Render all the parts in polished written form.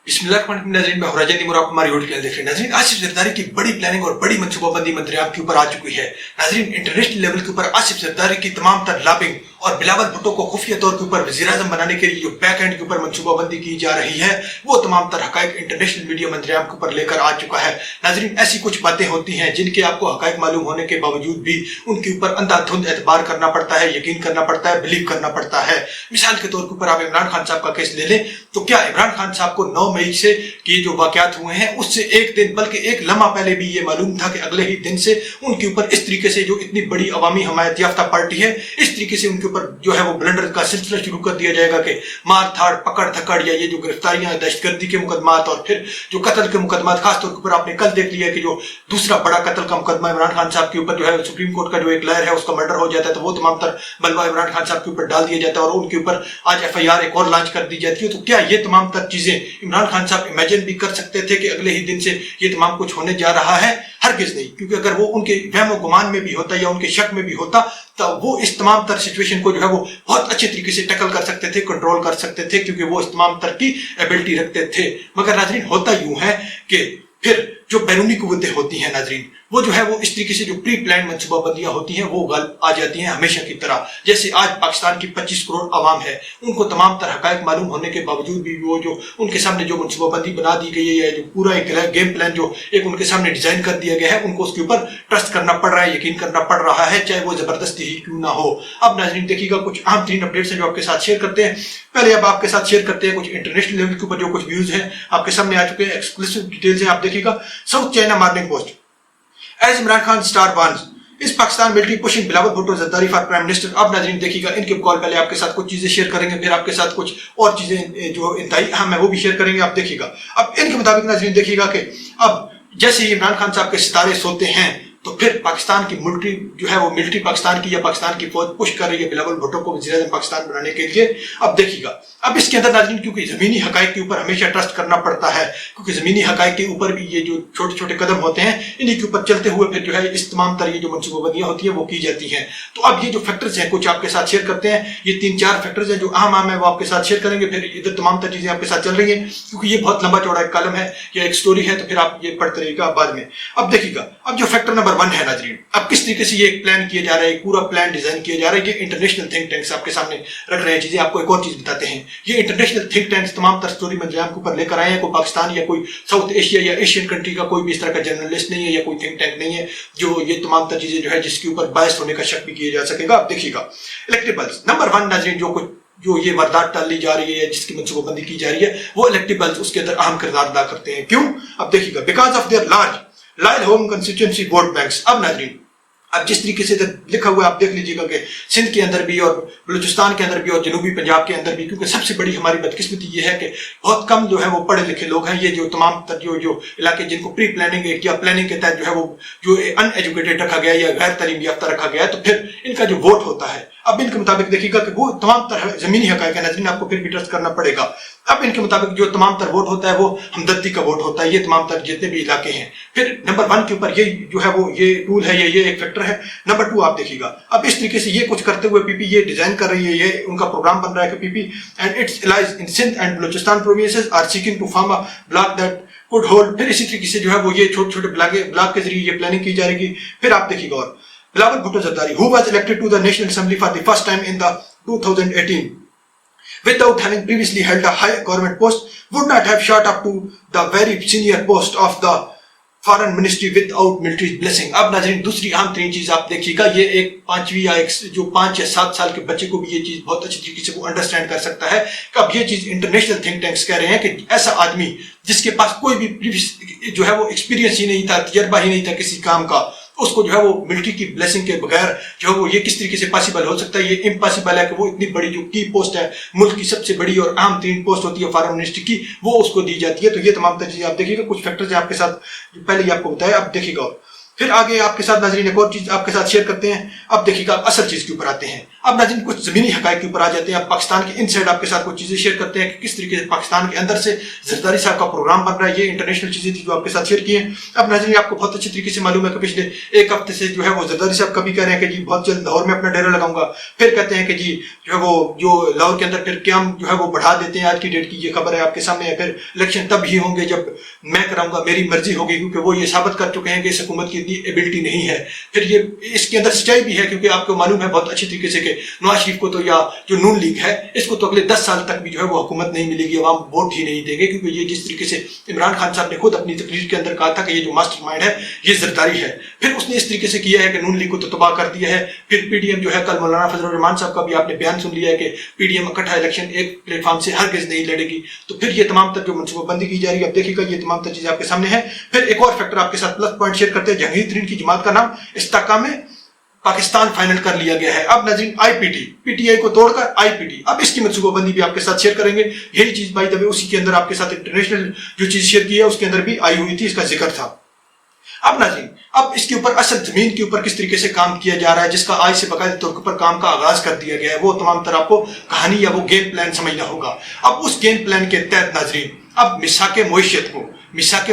नाज़रीन, मैं हुराजा तैमूर, आप हमारी यूट्यूब चैनल देख रहे हैं। नाज़रीन, आसिफ ज़रदारी की बड़ी प्लानिंग और बड़ी मनसूबाबंदी मंत्रियाब के ऊपर आ चुकी है। नाज़रीन, इंटरनेशनल लेवल के ऊपर आसिफ ज़रदारी की तमाम तर लॉबिंग और बिलावल भुट्टो को खुफिया तौर के ऊपर वज़ीर-ए-आज़म बनाने के लिए जो बैक एंड के ऊपर मनसूबाबंदी की जा रही है, वो तमाम तर हक़ाइक़ इंटरनेशनल मीडिया मंत्रियाब के ऊपर लेकर आ चुका है। नाज़रीन, ऐसी कुछ बातें होती हैं जिनके आपको हक़ाइक़ मालूम होने के बावजूद भी उनके ऊपर अंधाधुंध एतबार करना पड़ता है, यकीन करना पड़ता है, बिलीव करना पड़ता है। मिसाल के तौर के ऊपर आप इमरान खान साहब का केस ले लें, तो क्या इमरान खान साहब को 9 मई से कि जो वाक़यात हुए हैं उससे एक दिन बल्कि एक लम्हा पहले भी ये मालूम था कि अगले ही दिन से उनके ऊपर इस तरीके से जो इतनी बड़ी अवामी हमायत याफ्ता पार्टी है, इस तरीके से उनके ऊपर जो है वो ब्लंडर का सिलसिला शुरू कर दिया जाएगा कि मार थाड़ पकड़ धकड़ या ये जो गिरफ्तारियां, दहशतगर्दी के मुकदमात और फिर जो कत्ल के मुकदमात, खासतौर के ऊपर आपने कल देख लिया कि जो दूसरा बड़ा कत्ल का मुकदमा इमरान खान साहब के ऊपर जो है सुप्रीम कोर्ट का जो एक लॉयर है उसका मर्डर हो जाता है, तो वो तमाम तर बलवा इमरान खान साहब के ऊपर डाल दिया जाता है और उनके ऊपर आज FIR एक और लॉन्च कर दी जाती है। तो क्या ये तमाम तर चीजें इमरान खान साहब इमेजिन भी कर सकते थे कि अगले ही दिन से ये तमाम कुछ होने जा रहा है? हरगिज नहीं, क्योंकि अगर वो उनके वहम गुमान में भी होता या उनके शक में भी होता तो वो इस तमाम तर सिचुएशन को जो है वो बहुत अच्छे तरीके से टैकल कर सकते थे, कंट्रोल कर सकते थे, क्योंकि वो इस तमाम तर की एबिलिटी रखते थे। मगर नाज़रीन, होता यूं है कि फिर जो बैरूनी कुव्वतें होती हैं नाज़रीन, वो जो है वो इस तरीके से जो प्री प्लान मनसूबाबंदियां होती हैं वो गल आ जाती हैं हमेशा की तरह। जैसे आज पाकिस्तान की 25 करोड़ आवाम है, उनको तमाम तरह हक़ाइक़ मालूम होने के बावजूद भी वो जो उनके सामने जो मनसूबाबंदी बना दी गई है या जो पूरा एक गेम प्लान जो एक उनके सामने डिजाइन कर दिया गया है, उनको उसके ऊपर ट्रस्ट करना पड़ रहा है, यकीन करना पड़ रहा है, चाहे वो जबरदस्ती ही क्यों ना हो। अब नाज़रीन देखिएगा, कुछ अहम 3 अपडेट्स हैं जो आपके साथ शेयर करते हैं। पहले अब आपके साथ शेयर करते हैं कुछ इंटरनेशनल लेवल के ऊपर जो कुछ व्यूज हैं आपके सामने आ चुके हैं, एक्सक्लूसिव डिटेल्स हैं। आप देखिएगा, South China Morning Post, as Imran Khan star warns, इस Pakistan military pushing Bilawal Bhutto Zardari for prime minister. अब नाज़रीन देखिएगा, इनके कॉल पहले आपके साथ कुछ चीजें शेयर करेंगे, फिर आपके साथ कुछ और चीजें जो इंतहाई अहम है वो भी शेयर करेंगे। आप देखिएगा, अब इनके मुताबिक नाज़रीन देखिएगा कि अब जैसे ही इमरान खान साहब के सितारे सोते हैं तो फिर पाकिस्तान की मिलिट्री जो है वो मिलिट्री पाकिस्तान की या पाकिस्तान की फौज पुश कर रही है बिलावल भुट्टो को वज़ीर-ए-आज़म पाकिस्तान बनाने के लिए। अब देखिएगा, अब इसके अंदर नाज़रीन क्योंकि ज़मीनी हक़ाइक़ के ऊपर हमेशा ट्रस्ट करना पड़ता है, क्योंकि ज़मीनी हक़ाइक़ के ऊपर भी ये जो छोटे छोटे कदम होते हैं इन्हीं के ऊपर चलते हुए फिर जो है इस तमाम तरह जो मनसूबाबंदियाँ होती हैं वो की जाती हैं। तो अब ये जो फैक्टर्स हैं कुछ आपके साथ शेयर करते हैं, ये 3-4 फैक्टर्स हैं जो अहम है वो आपके साथ शेयर करेंगे। फिर इधर तमाम तर चीज़ें आपके साथ चल रही हैं, क्योंकि ये बहुत लंबा चौड़ा एक कॉलम है या एक स्टोरी है, तो फिर आप ये पढ़ते रहिएगा बाद में। अब देखिएगा, अब जो फैक्टर नंबर 1 है नाज़रीन, अब किस तरीके से ये एक प्लान किया जा रहा है, पूरा प्लान डिजाइन किया जा रहा है। ये इंटरनेशनल थिंक टैंक्स आपके सामने रख रहे हैं चीजें। आपको एक और चीज बताते हैं, ये इंटरनेशनल थिंक टैंक्स तमाम तर स्टोरी मंजराम के ऊपर लेकर आए हैं। कोई पाकिस्तान या कोई साउथ एशिया या एशियन कंट्री का कोई भी इस तरह का जर्नलिस्ट नहीं है या कोई थिंक टैंक नहीं है जो ये तमाम तर चीजें जो है जिसके ऊपर बायस होने का शक भी किया जा सकेगा। आप देखिएगा, इलेक्टेबल्स नंबर 1 नाज़रीन, जो ये वारदात डाली जा रही है जिसकी मनसूबाबंदी की जा रही है, वो इलेक्टेबल्स उसके अंदर अहम किरदार अदा करते हैं। क्यों? अब देखिएगा, because of their large loyal home constituency vote banks. अब नाज़रीन, अब जिस तरीके से लिखा हुआ है आप देख लीजिएगा कि सिंध के अंदर भी और बलूचिस्तान के अंदर भी और जनूबी पंजाब के अंदर भी, क्योंकि सबसे बड़ी हमारी बदकिस्मती ये है कि बहुत कम जो है वो पढ़े लिखे लोग हैं। ये जो तमाम जो इलाके जिनको प्री प्लानिंग या प्लानिंग के तहत जो है वो जो अनएजुकेटेड रखा गया या गैर तालीम याफ्ता रखा गया, तो फिर इनका जो वोट होता है, अब इनके मुताबिक देखिएगा कि वो तमाम तरह जमीनी हक़ाइक़ है नाज़रीन, आपको फिर भी ट्रस्ट करना पड़ेगा। अब इनके मुताबिक जो तमाम तर वोट होता है वो हमदर्दी का वोट होता है, ये तमाम तर जितने भी इलाके हैं। फिर नंबर 1 के ऊपर ये जो है वो ये टूल है, ये एक फैक्टर है। नंबर 2 आप देखिएगा, अब इस तरीके से ये कुछ करते हुए पीपी ये डिजाइन कर रही है, ये उनका प्रोग्राम बन रहा है कि PP and its allies in Sindh and Balochistan provinces are seeking to form a bloc that could hold. फिर इसी तरीके से जो है वो ये छोटे छोटे ब्लॉक के जरिए ये प्लानिंग की जाएगी। फिर आप देखिएगा, और Bilawal Bhutto Zardari who was elected to the National Assembly for the first time in the 2018 without having previously held a high government post would not have shot up to the very senior post of the foreign ministry without military blessing. अब नाज़रीन दूसरी अहम तरीन चीज आप देखिएगा, ये एक 5वीं या एक जो 5 या 7 साल के बच्चे को भी ये चीज बहुत अच्छी तरीके से वो अंडरस्टैंड कर सकता है कि अब ये चीज इंटरनेशनल थिंक टैंक्स कह रहे हैं कि ऐसा आदमी जिसके पास कोई भी जो है वो एक्सपीरियंस ही नहीं था, तजर्बा ही नहीं था किसी काम का, उसको जो है वो मिलिट्री की ब्लेसिंग के बगैर जो है वो ये किस तरीके से पॉसिबल हो सकता है? ये इम्पॉसिबल है कि वो इतनी बड़ी जो की पोस्ट है, मुल्क की सबसे बड़ी और अहम तरीन पोस्ट होती है फॉरेन मिनिस्ट्री की, वो उसको दी जाती है। तो ये तमाम चीजें आप देखिएगा, कुछ फैक्टर्स आपके साथ पहले ही आपको बताया। अब देखिएगा, फिर आगे आपके साथ नाज़रीन एक और चीज आपके साथ शेयर करते हैं। अब देखिएगा असल चीज के ऊपर आते हैं। अब नाज़रीन कुछ जमीनी हकायक के ऊपर आ जाते हैं। अब पाकिस्तान के इनसाइड आपके साथ कुछ चीजें शेयर करते हैं कि किस तरीके से पाकिस्तान के अंदर से जरदारी साहब का प्रोग्राम बन रहा है। ये इंटरनेशनल चीजें थी जो आपके साथ शेयर की हैं। अब नाज़रीन आपको बहुत अच्छी तरीके से मालूम है कि पिछले एक हफ्ते से जो है वो जरदारी साहब कभी कह रहे हैं कि जी बहुत जल्द लाहौर में अपना डेरा लगाऊंगा, फिर कहते हैं कि जी जो है वो जो लाहौर के अंदर फिर क्याम जो है वो बढ़ा देते हैं। आज की डेट की ये खबर है आपके सामने है। फिर इलेक्शन तब ही होंगे जब मैं कराऊंगा, मेरी मर्जी होगी, क्योंकि वो ये साबित कर चुके हैं कि इस हुकूमत की इतनी एबिलिटी नहीं है। फिर ये इसके अंदर सच्चाई भी है, क्योंकि आपको मालूम है बहुत अच्छी तरीके से कि नवाज शरीफ को तो या जो नून लीग है इसको तो अगले 10 साल तक भी जो है वो हुकूमत नहीं मिलेगी, अवाम वोट ही नहीं देंगे, क्योंकि ये जिस तरीके से इमरान खान साहब ने खुद अपनी तकरीर के अंदर कहा था कि ये जो मास्टरमाइंड है ये जरदारी है। फिर उसने इस तरीके से किया है कि नून लीग को तो तबाह कर दिया है। फिर पीडीएम जो है, कल मौलाना फजलुर रहमान साहब का भी आपने बयान सुन लिया है कि पीडीएम इकट्ठा इलेक्शन एक प्लेटफॉर्म से हरगिज नहीं लड़ेगी। तो फिर ये तमाम तर जो मनसूबाबंदी की जा रही है, अब देखिएगा ये तमाम तर चीजें आपके सामने है। फिर एक और फैक्टर आपके साथ प्लस पॉइंट शेयर करते हैं। जहांगीर तरीन की जमात का नाम इस्ताका में पाकिस्तान फाइनल कर लिया गया है। अब नाज़रीन आईपीटी, पीटीआई को तोड़कर आईपीटी, अब इसकी मनसूबाबंदी भी आपके साथ शेयर करेंगे। यही चीज बाय द वे उसी के अंदर आपके साथ इंटरनेशनल जो चीज शेयर की है उसके अंदर भी आई हुई थी, इसका जिक्र था। अब नाज़रीन अब इसके ऊपर असल जमीन के ऊपर किस तरीके से काम किया जा रहा है, जिसका आज से बाकायदा तौर पर काम का आगाज कर दिया गया है, वो तमाम तरह आपको कहानी या वो गेम प्लान समझना होगा। अब उस गेम प्लान के तहत नाज़रीन अब मिसाके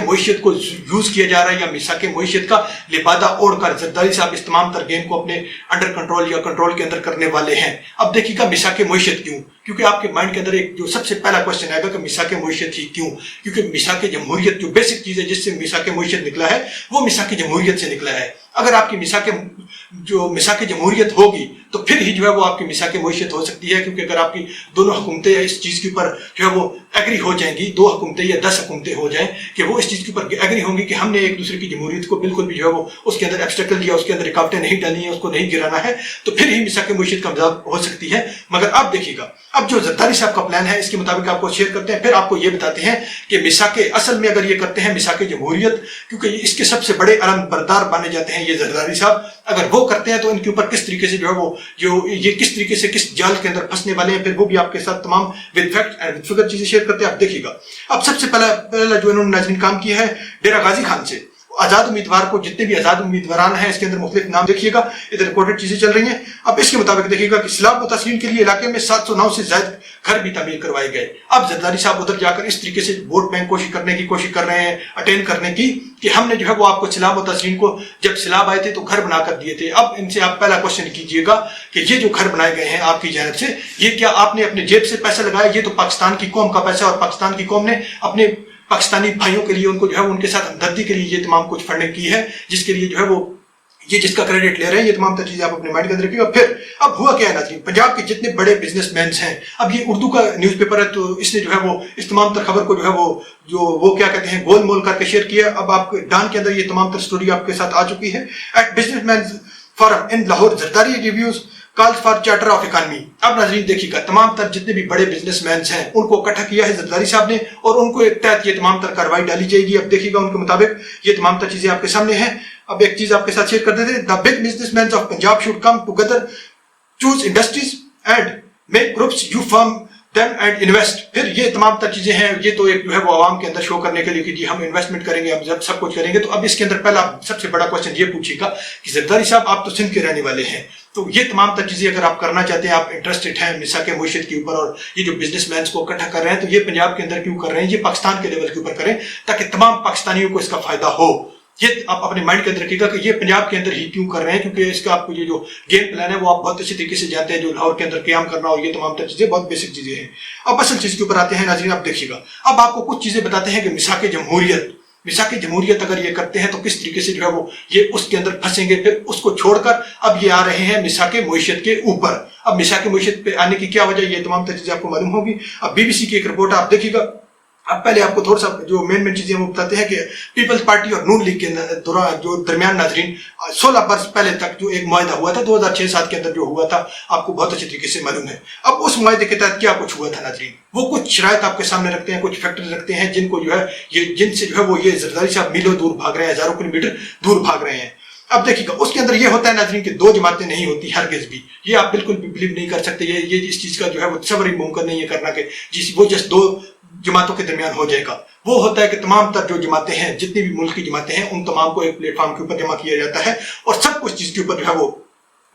मोइशियत को यूज किया जा रहा है, या मिसाके मोइशियत का लिबादा ओढ़कर जरदारी साहब इस तमाम तर गेम को अपने अंडर कंट्रोल या कंट्रोल के अंदर करने वाले हैं। अब देखिएगा मिसाके मोइशियत क्यों, क्योंकि आपके माइंड के अंदर एक जो सबसे पहला क्वेश्चन आएगा कि मिसाके मोइशियत ही क्यों, क्योंकि मिसाके जमहूरियत जो बेसिक चीज है जिससे मिसाके मोइशियत निकला है वो मिसाके जमहूरियत से निकला है। अगर आपकी मिसाके जमहूरियत होगी तो फिर ही जो है वो आपकी मिसाके मोइशियत हो सकती है, क्योंकि अगर आपकी दोनों हुकूमतें इस चीज के ऊपर जो है वो एग्री हो जाएंगी, 2 हुकूमतें या 10 हुकूमतें हो जाएं कि वो इस चीज के ऊपर एग्री होंगी कि हमने एक दूसरे की जमहूरियत को बिल्कुल भी जो है वो उसके अंदर ऑब्स्टेकल या उसके अंदर रुकावटें नहीं डालनी है, उसको नहीं गिराना है, तो फिर ही मिसाके मोइशियत का मजाक हो सकती है। मगर अब देखिएगा अब जो जरदारी साहब का प्लान है इसके मुताबिक आपको शेयर करते हैं। फिर आपको ये बताते हैं कि मिसाके असल में अगर ये करते हैं मिसाके जमहूरियत, क्योंकि इसके सबसे बड़े अलम बरदार माने जाते हैं ये जरदारी साहब, अगर वो करते हैं तो इनके ऊपर किस तरीके से जो है वो जो ये किस तरीके से किस जाल के अंदर फंसने वाले हैं, फिर वो भी आपके साथ तमाम with fact and with figure चीजें शेयर करते हैं। आप देखिएगा अब सबसे पहला जो इन्होंने नाज़रीन काम किया है डेरा गाजी खान से आजाद उम्मीदवार को, जितने भी आजाद उम्मीदवार हैं इसके अंदर मुख्तलिफ नाम देखिएगा, इधर रिकॉर्डेड चीजें चल रही हैं। अब इसके मुताबिक देखिएगा कि सैलाब मुतासिरीन के लिए इलाके में 709 से ज्यादा घर भी तामीर करवाए गए। अब जरदारी साहब उधर जाकर इस तरीके से वोट बैंक कोशिश कर रहे हैं अटेंड करने की कि हमने जो है वो आपको सैलाब मुतासिरीन को जब सैलाब आए थे तो घर बनाकर दिए थे। अब इनसे आप पहला क्वेश्चन कीजिएगा कि ये जो घर बनाए गए हैं आपकी जानिब से, ये क्या आपने अपने जेब से पैसा लगाया? ये तो पाकिस्तान की कौम का पैसा, और पाकिस्तान की कौम ने अपने पाकिस्तानी भाइयों के लिए उनको जो है उनके साथ हमदर्दी के लिए ये तमाम कुछ फंडिंग की है, जिसके लिए जो है वो ये जिसका क्रेडिट ले रहे हैं, ये तमाम चीजें आप अपने माइंड के अंदर रखिएगा। फिर अब हुआ क्या है नाज़रीन, पंजाब के जितने बड़े बिजनेसमैन हैं, अब ये उर्दू का न्यूज़पेपर है तो इसने जो है वो इस तमाम तर खबर को जो है वो क्या कहते हैं गोल मोल करके शेयर किया। अब आप डान के अंदर ये तमाम तर स्टोरी आपके साथ आ चुकी है। At businessman forum in Lahore Zardari renews call for charter of economy. अब नाज़रीन देखिएगा तमाम तर जितने भी बड़े बिजनेसमैन हैं उनको इकट्ठा किया है जरदारी साहब ने, और उनको एक तहत ये तमाम तर कार्रवाई डाली जाएगी। अब देखिएगा उनके मुताबिक ये तमाम तर चीजें आपके सामने हैं। अब एक चीज आपके साथ शेयर कर देते हैं, the big businessman of Punjab should come together, choose industries and make groups you form them and invest. फिर ये तमाम तर चीजें हैं, ये तो एक जो है वो आवाम के अंदर शो करने के लिए कि जी हम इन्वेस्टमेंट करेंगे, हम जब सब कुछ करेंगे। तो अब इसके अंदर पहला सबसे बड़ा क्वेश्चन ये पूछेगा कि जरदारी साहब आप तो सिंध के रहने वाले हैं, तो ये तमाम तर चीजें अगर आप करना चाहते हैं, आप इंटरेस्टेड हैं मिसाके मोइशियत के ऊपर, और ये जो बिजनेसमैन को इकट्ठा कर रहे हैं तो ये पंजाब के अंदर क्यों कर रहे हैं, ये पाकिस्तान के लेवल के ऊपर करें ताकि तमाम पाकिस्तानियों को इसका फायदा हो। ये आप अपने माइंड के अंदर रखिएगा कि ये पंजाब के अंदर ही क्यों कर रहे हैं, क्योंकि इसका आपको ये जो गेम प्लान है वो आप बहुत अच्छी तरीके से जानते हैं, जो लाहौर के अंदर क्याम करना और ये तमाम तर चीजें बहुत बेसिक चीजें हैं। अब असल चीज के ऊपर आते हैं नाज़रीन, आप देखिएगा अब आपको कुछ चीजें बताते हैं कि मिसाके जमहूरियत अगर ये करते हैं तो किस तरीके से जो है वो ये उसके अंदर फंसेंगे। फिर उसको छोड़कर अब ये आ रहे हैं मिसाके मोइशियत के ऊपर। अब मिसाके मोइशियत पे आने की क्या वजह, ये तमाम चीजें आपको मालूम होगी। अब बीबीसी की एक रिपोर्ट आप देखिएगा। अब पहले आपको थोड़ा सा जो मेन चीजें वो बताते हैं कि पीपल्स पार्टी और नून लीग के दौरान जो दरमियान नाज़रीन 16 वर्ष पहले तक जो एक मुआहदा हुआ था 2006-7 के अंदर जो हुआ था, आपको बहुत अच्छे तरीके से मालूम है। अब उस मुआहदे के तहत क्या कुछ हुआ था नाज़रीन, वो कुछ शराइत आपके सामने रखते हैं, कुछ फैक्टर रखते हैं जिनको जो है ये जिनसे जो है वो ये जरदारी साहब मीलों दूर भाग रहे हैं, हजारों किलोमीटर दूर भाग रहे हैं। अब देखिएगा उसके अंदर ये होता है नाज़रीन कि 2 जमातें नहीं होती हरगिज़ भी, ये आप बिल्कुल भी बिलीव नहीं कर सकते। ये इस चीज का जो है वो तसव्वुर ही मुमकिन नहीं है करना कि जिस वो जस्ट जमातों के दरमियान हो जाएगा। वो होता है कि तमाम तर जो जमातें हैं, जितनी भी मुल्क की जमातें हैं, उन तमाम को एक प्लेटफॉर्म के ऊपर जमा किया जाता है और सब कुछ चीज के ऊपर जो है वो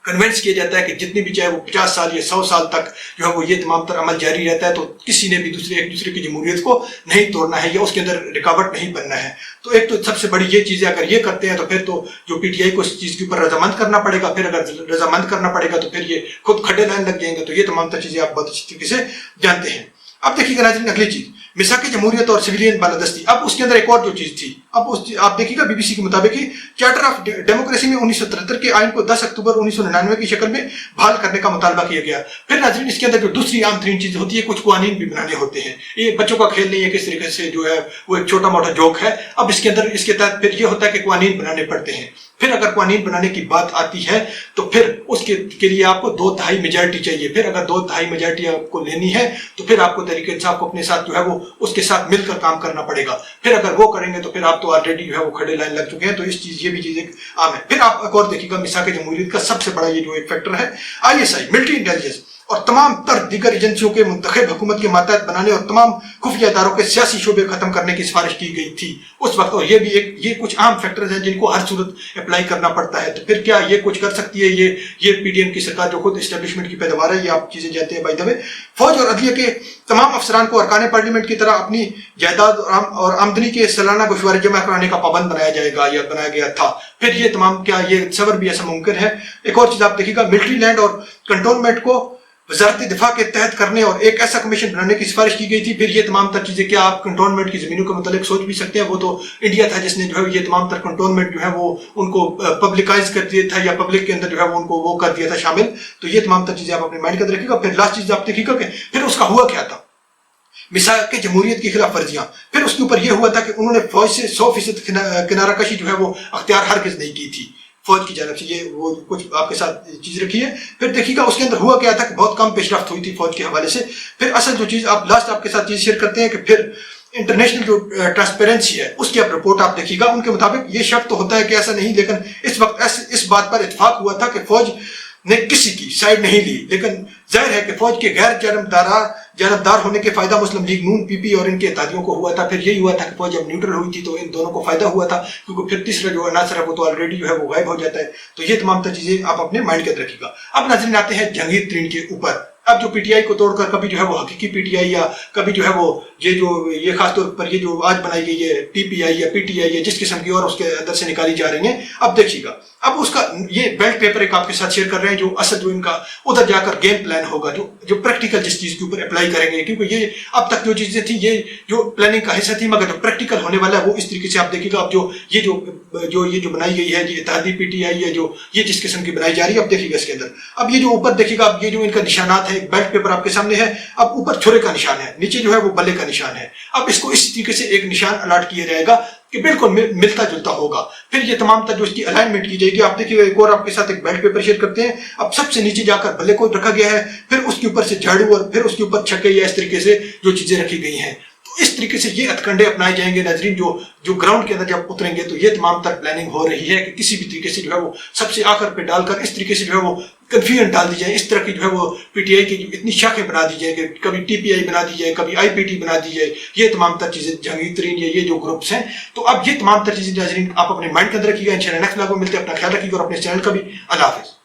कन्विंस किया जाता है कि जितनी भी, चाहे वो 50 साल या 100 साल तक जो है वो ये तमाम तर अमल जारी रहता है, तो किसी ने भी एक दूसरे की जमहूरियत को नहीं तोड़ना है या उसके अंदर रुकावट नहीं बनना है। तो एक तो सबसे बड़ी ये चीज़ है, अगर ये करते हैं तो फिर तो जो पीटीआई को इस चीज़ के ऊपर रजामंद करना पड़ेगा, फिर अगर रजामंद करना पड़ेगा तो फिर ये खुद खड़े रहने लग जाएंगे। तो ये तमाम तर चीज़ें आप बहुत अच्छी तरीके से जानते हैं। अब देखिएगा नाज़रीन, अगली चीज़ मिसाक जमहूरियत और सिविलियन बालादस्ती। अब उसके अंदर एक और जो चीज़ थी, अब आप देखिएगा बीबीसी के मुताबिक चार्टर ऑफ डेमोक्रेसी में 1973 के आइन को 10 अक्टूबर 1999 की शक्ल में बहाल करने का मुतालबा किया गया। फिर नाज़रीन, इसके अंदर जो दूसरी आम तरीन चीज़ होती है, कुछ कानून भी बनाने होते हैं। ये बच्चों का खेल नहीं है, किस तरीके से जो है वो एक छोटा मोटा जोक है। अब इसके अंदर इसके तहत फिर ये होता है कि कानून बनाने पड़ते हैं। फिर अगर कानून बनाने की बात आती है तो फिर उसके के लिए आपको 2/3 मेजॉरिटी चाहिए। फिर अगर 2/3 मेजॉरिटी आपको लेनी है तो फिर आपको तहरीक इंसाफ को अपने साथ जो है वो उसके साथ मिलकर काम करना पड़ेगा। फिर अगर वो करेंगे तो फिर आप तो ऑलरेडी जो है वो खड़े लाइन लग चुके हैं। तो इस चीज ये भी चीज एक आम है। फिर आप एक और देखिएगा, मिसाक जमहूरियत का सबसे बड़ा ये जो एक फैक्टर है, ISI मिलिट्री इंटेलिजेंस और तमाम तर दीगर एजेंसियों के मुंतखब हुकूमत के मातहत बनाने और तमाम खुफिया इदारों के सियासी शोबे खत्म करने की सिफारिश की गई थी उस वक्त। और ये कुछ आम फैक्टर्स हैं जिनको हर सूरत अप्लाई करना पड़ता है। तो फिर क्या ये कुछ कर सकती है ये पीडीएम की सरकार जो खुद एस्टेब्लिशमेंट की पैदावार है? ये आप चीजें जानते हैं। बाय द वे, फौज और अदलिया के तमाम अफसरान को अरकान पार्लियामेंट की तरह अपनी जायदाद और आमदनी के सालाना गोशवारे जमा कराने का पाबंद बनाया जाएगा या बनाया गया था। फिर ये तमाम, क्या ये सबर भी ऐसा मुमकिन है? एक और चीज आप देखिएगा, मिलिट्री लैंड और कंटोनमेंट को वजारत दिफा के तहत करने और एक ऐसा कमीशन बनाने की सिफारिश की गई थी। फिर ये तमाम तर चीजें, क्या आप कंटोनमेंट की जमीनों के मतलब सोच भी सकते हैं? वो तो इंडिया था जिसने जो है ये तमाम तर कंटोनमेंट जो है वो उनको पब्लिकाइज कर दिया था या पब्लिक के अंदर जो है वो उनको वो कर दिया था शामिल। तो ये तमाम तर चीजें आप अपने माइंड के अंदर रखिएगा। फिर लास्ट चीज आप देखिएगा कि फिर उसका हुआ क्या था, मिसाक जमहूरियत की खिलाफ वर्जियां। फिर उसके ऊपर यह हुआ था कि उन्होंने फौज से 100% किनारा कशी जो है वो अख्तियार हरगिज नहीं की थी फौज की जानब से। ये वो कुछ आपके साथ चीज रखी है। फिर देखिएगा उसके अंदर हुआ क्या था कि बहुत कम पेशरफ्त हुई थी फौज के हवाले से। फिर असल जो चीज आप लास्ट आपके साथ चीज शेयर करते हैं कि फिर इंटरनेशनल जो ट्रांसपेरेंसी है उसकी आप रिपोर्ट आप देखिएगा। उनके मुताबिक ये शर्त तो होता है कि ऐसा नहीं, लेकिन इस वक्त इस बात पर इत्तेफाक हुआ था कि फौज ने किसी की साइड नहीं ली। लेकिन जाहिर है कि फौज के गैर जानबदार होने के फायदा मुस्लिम लीग नून, पीपी और इनके इत्तेहादियों को हुआ था। फिर यही हुआ था कि फौज जब न्यूट्रल हुई थी तो इन दोनों को फायदा हुआ था, क्योंकि फिर तीसरा जो अनासर है वो तो ऑलरेडी जो है वो गायब हो जाता है। तो ये तमाम चीजें आप अपने माइंड के अंदर रखिएगा। अब नाज़रीन आते हैं जहांगीर तरीन के ऊपर। अब जो पीटीआई को तोड़कर कभी जो है वो हकीकी पीटीआई या कभी जो है वो ये खासतौर पर ये जो आज बनाई गई है पीपीआई या पीटीआई या जिस किस्म की और उसके अंदर से निकाली जा रही है। अब देखिएगा, अब उसका ये बेल्ट पेपर एक आपके साथ शेयर कर रहे हैं, जो असल जो इनका उधर जाकर गेम प्लान होगा, जो प्रैक्टिकल जिस चीज के ऊपर अप्लाई करेंगे। क्योंकि ये अब तक जो चीजें थी ये जो प्लानिंग का हिस्सा थी, मगर जो प्रैक्टिकल होने वाला है वो इस तरीके से आप देखिएगा। अब जो बनाई गई है, इत्तेहादी पीटीआई है जो ये जिस किस्म की बनाई जा रही है, अब देखिएगा इसके अंदर। अब ये जो ऊपर देखिएगा, अब ये जो इनका निशानात है, बेल्ट पेपर आपके सामने है। अब ऊपर छुरे का निशान है, नीचे जो है वो बल्ले का निशान है। अब इसको इस तरीके से एक निशान अलॉट किया जाएगा कि बिल्कुल मिलता जुलता होगा। फिर ये तमाम जो इसकी अलाइनमेंट की जाएगी। आप देखिए एक और आपके साथ एक बेल्ट पेपर शेयर करते हैं। अब सबसे नीचे जाकर बल्ले को रखा गया है, फिर उसके ऊपर से झाड़ू और फिर उसके ऊपर छक्के या इस तरीके से जो चीजें रखी गई हैं। तो इस तरीके से ये हथकंडे अपनाए जाएंगे नाजरीन। जो ग्राउंड के अंदर जब उतरेंगे तो ये तमाम तर प्लानिंग हो रही है कि किसी भी तरीके से जो है वो सबसे आखिर पे डालकर इस तरीके से जो है वो कंफ्यूजन डाल दी जाए। इस तरह की जो है वो पीटीआई की इतनी शाखें बना दी जाए कि कभी टीपीआई बना दी जाए, कभी आईपीटी बना दी जाए। ये तमाम तर चीजें जहांगीर तरीन ये जो ग्रुप्स हैं। तो अब ये तमाम तर चीजें नाजरीन आप अपने माइंड के अंदर रखिएगा। इंशाल्लाह नेक्स्ट व्लॉग में मिलते हैं। अपना ख्याल रखिएगा और अपने चैनल का भी अल्लाह हाफिज़।